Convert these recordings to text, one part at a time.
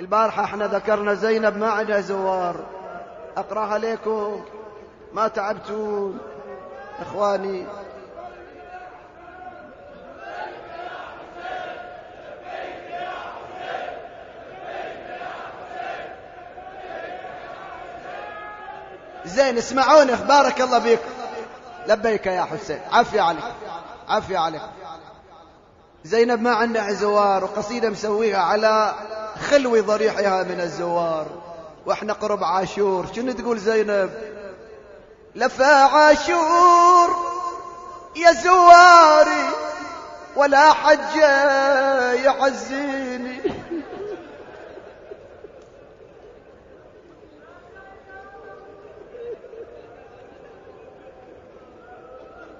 البارحة احنا ذكرنا زينب ما عندها زوار، أقرأها لكم ما تعبتون إخواني. زين اسمعوني بارك الله فيكم. لبيك يا حسين، عافية عليك عافية عليك. زينب ما عندها زوار، وقصيدة مسويها على خلو ضريحها من الزوار، واحنا قرب عاشور. شنو تقول زينب؟ لفا عاشور يا زواري ولا حجة يعزيني.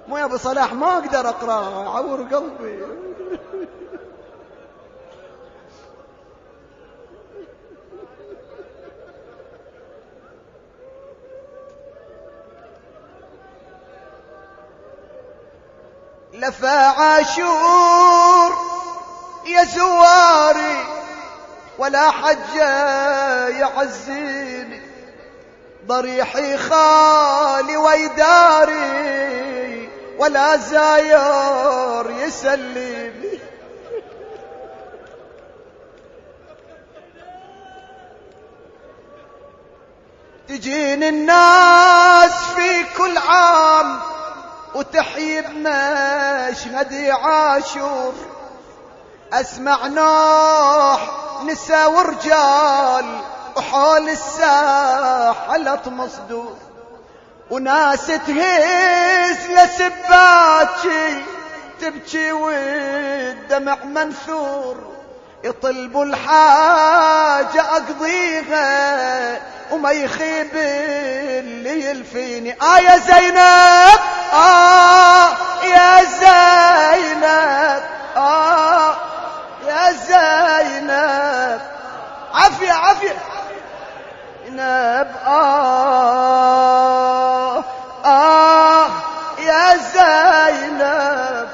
مو يا ابو صلاح ما اقدر اقراها، يعور قلبي. لفا عاشور يا زواري ولا حجة يعزيني، ضريحي خالي ويداري ولا زاير يسليني. تجيني الناس في كل عام وتحيي بمشهد عاشور، أسمع نوح نسا ورجال وحول الساحة لطمس دور، وناس تهز لسباتي تبكي والدمع منثور، يطلبوا الحاجة أقضيها وما يخيب اللي يلفيني. يا زينب يا زينب يا زينب، عافية عافية زينب يا زينب.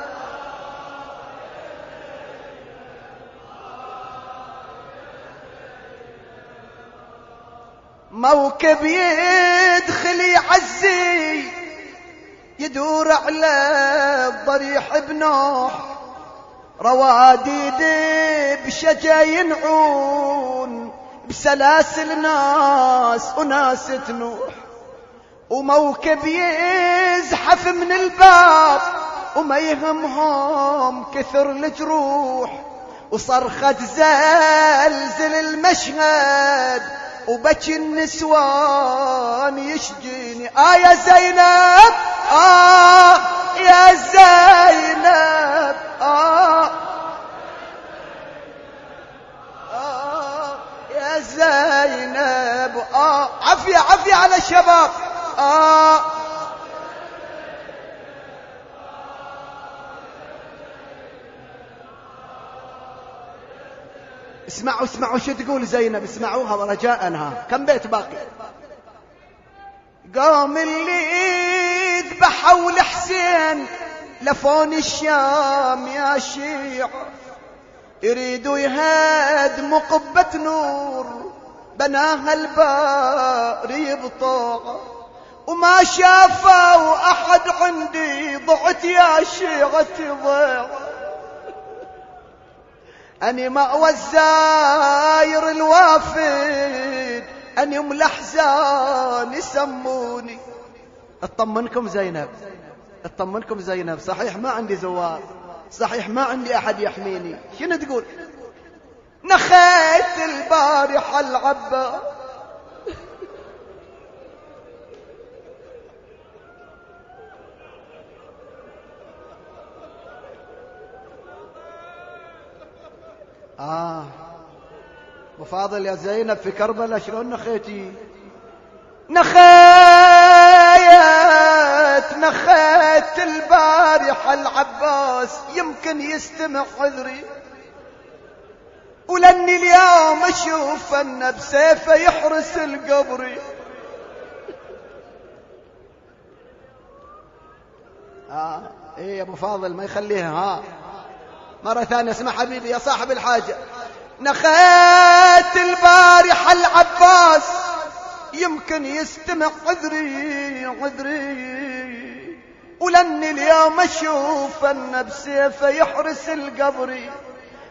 موكب يدخل يعزي يدور على الضريح بنوح، رواديد بشجا ينعون بسلاسل ناس وناس تنوح، وموكب يزحف من الباب وما يهمهم كثر الجروح، وصرخة زلزل المشهد وبكي النسوان يشجيني. يا زينب يا زينب يا زينب. عافية عافية على الشباب. اسمعوا اسمعوا شو تقول زينب، اسمعوها رجاء. كم بيت باقي؟ قام اللي ذبحوا الحسين لفون الشام يا شيعة، يريدوا يهدموا قبة نور بناها الباري بطاقة، وما شافوا أحد عندي ضعت يا شيعتي ضيعة. أني مأوى الزاير الوافد أني ام الأحزان يسموني. اطمنكم زينب اطمنكم زينب، صحيح ما عندي زوار، صحيح ما عندي أحد يحميني. شنو تقول؟ نخيت البارحة العباس أبو فاضل يا زينب في كربلاء شلون نخيتي؟ نخيت البارحة العباس يمكن يستمع حذري، ولاني اليوم اشوف ان بسيفه يحرس القبر. ايه يا ابو فاضل ما يخليها. مرة ثانية اسمع حبيبي يا صاحب الحاجة. نخيت بيت البارحة العباس يمكن يستمع عذري ولن اليوم اشوف ان بسيفه يحرس القبر.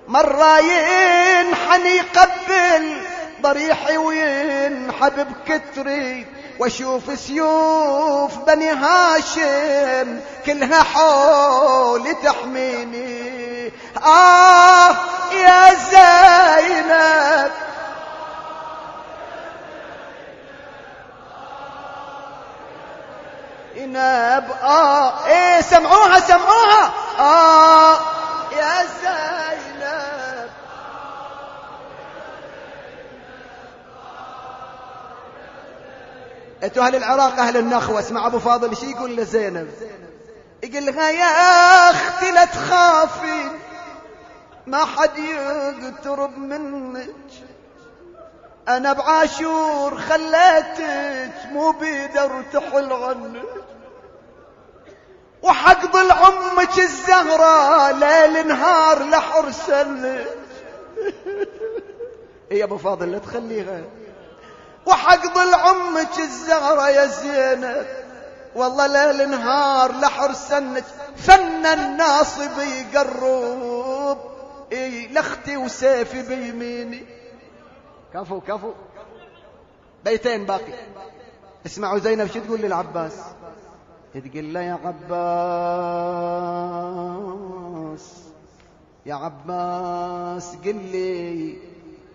مرة ينحني يقبل ضريحي وينحب بكتري واشوف سيوف بني هاشم كلها حولي تحميني. يا زينب ايه سمعوها يا زينب. انتوا اهل العراق اهل النخوة، اسمع ابو فاضل شي يقول لزينب، يقول لها يا اختي لا تخافي ما حد يقترب منك، انا بعاشور خليتك مو بيدر تحل عنك، وحق ضل عمك الزهرة ليل نهار لحرسلك. يا ابو فاضل لا تخليها، وحق ضل عمك الزهرة يا زينب والله ليل نهار لحرسنك، فن الناصب يقرب لاختي وسيفي بيميني. كفو بيتين باقي. اسمعوا زينب شو تقول للعباس، تقول له يا عباس قل لي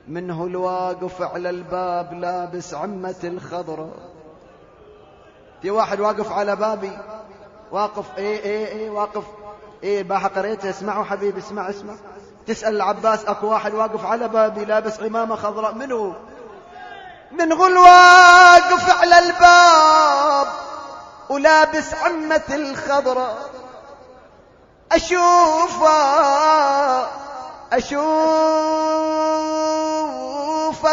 من هو الواقف على الباب لابس عمة الخضراء. في واحد واقف على بابي واقف واقف باحة قريتها. اسمعوا حبيبي اسمع تسأل العباس اكو واحد واقف على بابي لابس عمامة خضراء، منو؟ من هو الواقف على الباب ولابس عمة الخضراء؟ أشوف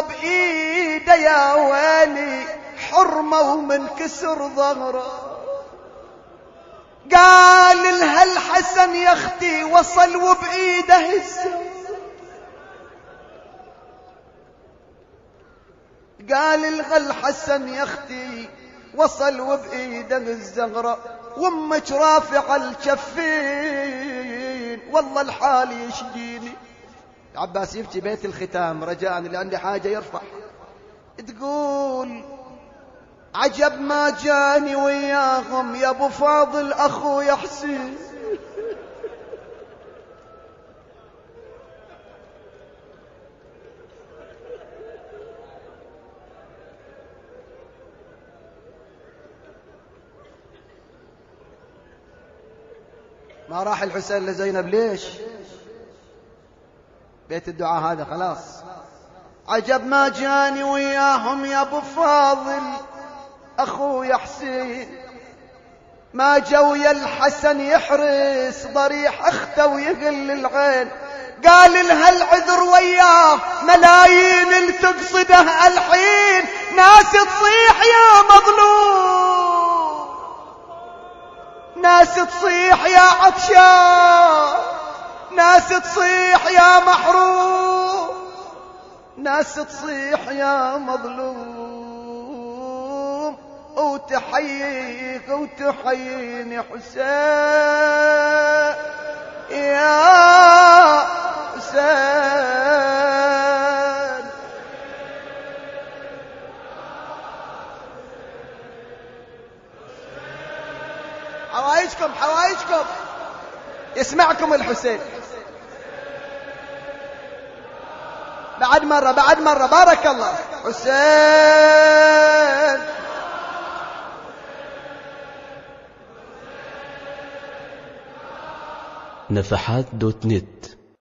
بإيده يا ويلي حرمة ومن كسر ظهره. قال لها الحسن يا اختي وصل وبإيده هزه، قال لها الحسن يا اختي وصل وبإيده الزغرة، وامك رافع الكفين والله الحال يشجيني. عباس يبكي بيت الختام رجاء اللي عندي حاجة يرفع. تقول عجب ما جاني وياهم يا ابو فاضل اخويا حسين، ما راح الحسين لزينب ليش؟ بيت الدعاء هذا خلاص. عجب ما جاني وياهم يا ابو فاضل اخويا حسين، ما جو يا الحسن يحرس ضريح اخته ويقل العين. قال لها العذر وياه ملايين اللي تقصده الحين، ناس تصيح يا مظلوم، ناس تصيح يا عطشان، ناس تصيح يا محروم، ناس تصيح يا مظلوم، وتحييك وتحييني حسين يا حسين. حوايجكم يسمعكم الحسين. بعد مرة بارك الله. حسين نفحات.net